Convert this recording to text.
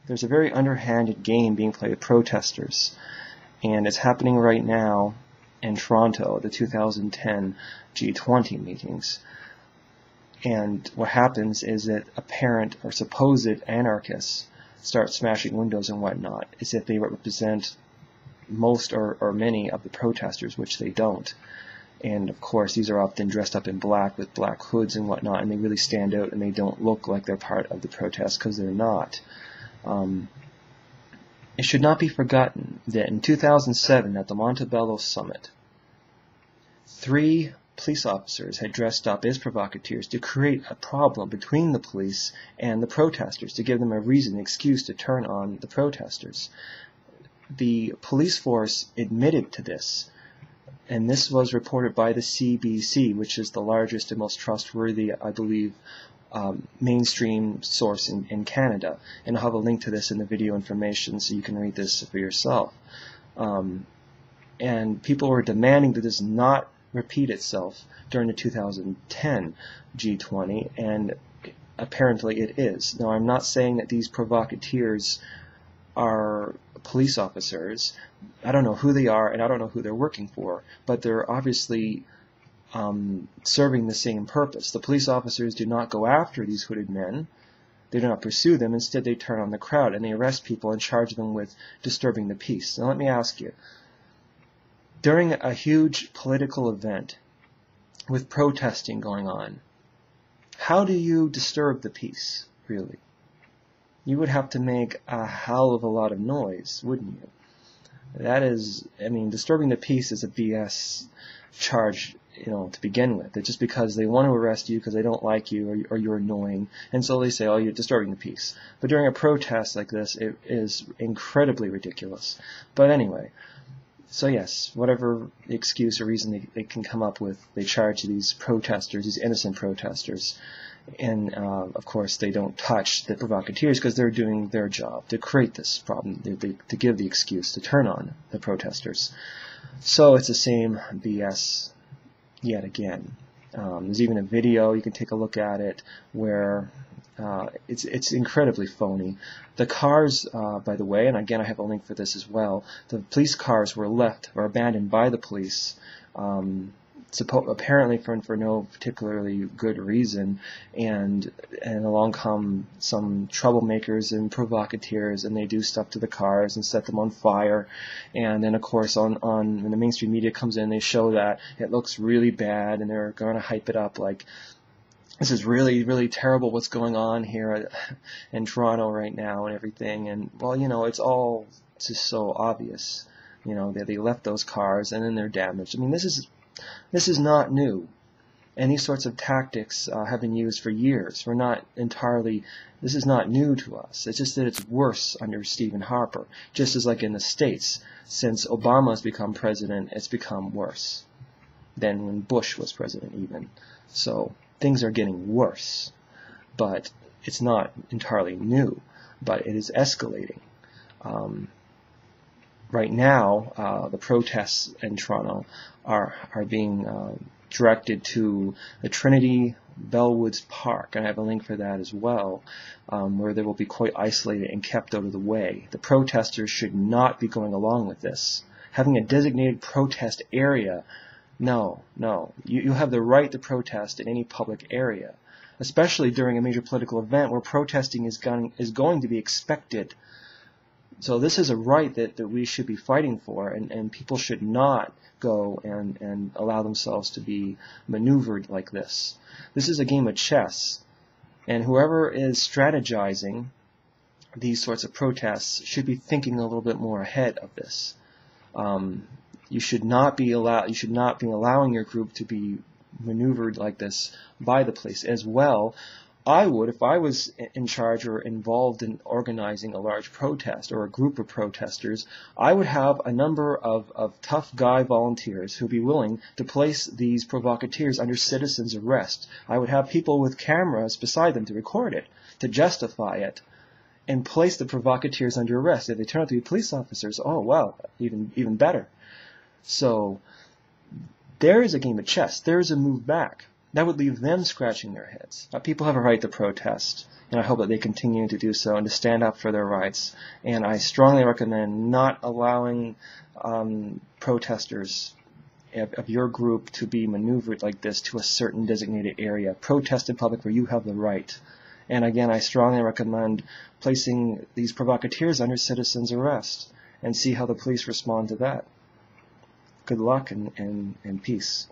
there's a very underhanded game being played with protesters, and it's happening right now in Toronto, the 2010 G20 meetings. And what happens is that apparent or supposed anarchists start smashing windows and whatnot, as if they represent most or many of the protesters, which they don't. And of course, these are often dressed up in black with black hoods and whatnot, and they really stand out and they don't look like they're part of the protest, because they're not. It should not be forgotten that in 2007 at the Montebello summit, 3 police officers had dressed up as provocateurs to create a problem between the police and the protesters, to give them a reason, an excuse to turn on the protesters. The police force admitted to this, and this was reported by the CBC, which is the largest and most trustworthy, I believe, mainstream source in Canada. And I'll have a link to this in the video information so you can read this for yourself. And people were demanding that this not repeat itself during the 2010 G20, and apparently it is. Now, I'm not saying that these provocateurs are police officers. I don't know who they are, and I don't know who they're working for, but they're obviously serving the same purpose. The police officers do not go after these hooded men. They do not pursue them. Instead, they turn on the crowd, and they arrest people and charge them with disturbing the peace. Now, let me ask you, during a huge political event with protesting going on, how do you disturb the peace, really? You would have to make a hell of a lot of noise, wouldn't you? That is, I mean, disturbing the peace is a BS charge, to begin with. It's just because they want to arrest you because they don't like you or you're annoying, and so they say, oh, you're disturbing the peace. But during a protest like this, it is incredibly ridiculous. But anyway, so yes, whatever excuse or reason they can come up with, they charge these protesters, these innocent protesters. And of course, they don't touch the provocateurs because they're doing their job to create this problem, to give the excuse to turn on the protesters. So it's the same BS yet again. There's even a video, you can take a look at it, where it's incredibly phony. The cars, by the way, and again I have a link for this as well, the police cars were left or abandoned by the police, apparently for no particularly good reason, and along come some troublemakers and provocateurs, and they do stuff to the cars and set them on fire. And then of course when the mainstream media comes in, they show that it looks really bad, and they're going to hype it up like, this is really, really terrible what's going on here in Toronto right now and everything. And well, it's all just so obvious, that they left those cars and then they're damaged. I mean, this is not new, and these sorts of tactics have been used for years. This is not new to us. It's just that it's worse under Stephen Harper, just as like in the States. Since Obama has become president, it's become worse than when Bush was president even. So things are getting worse, but it's not entirely new, but it is escalating. Right now, the protests in Toronto are being directed to the Trinity Bellwoods Park, and I have a link for that as well, where they will be quite isolated and kept out of the way. The protesters should not be going along with this. Having a designated protest area, no. You have the right to protest in any public area, especially during a major political event where protesting is going to be expected. So this is a right that we should be fighting for, and people should not go and allow themselves to be maneuvered like this. This is a game of chess, and whoever is strategizing these sorts of protests should be thinking a little bit more ahead of this. You should not be allowing your group to be maneuvered like this by the police as well. I would, if I was in charge or involved in organizing a large protest or a group of protesters, I would have a number of tough guy volunteers who would be willing to place these provocateurs under citizen's arrest. I would have people with cameras beside them to record it, to justify it, and place the provocateurs under arrest. If they turn out to be police officers, oh well, even better. So there is a game of chess. There is a move back. that would leave them scratching their heads. People have a right to protest, and I hope that they continue to do so and to stand up for their rights. And I strongly recommend not allowing protesters of your group to be maneuvered like this to a certain designated area. Protest in public where you have the right. And again, I strongly recommend placing these provocateurs under citizen's arrest and see how the police respond to that. Good luck and peace.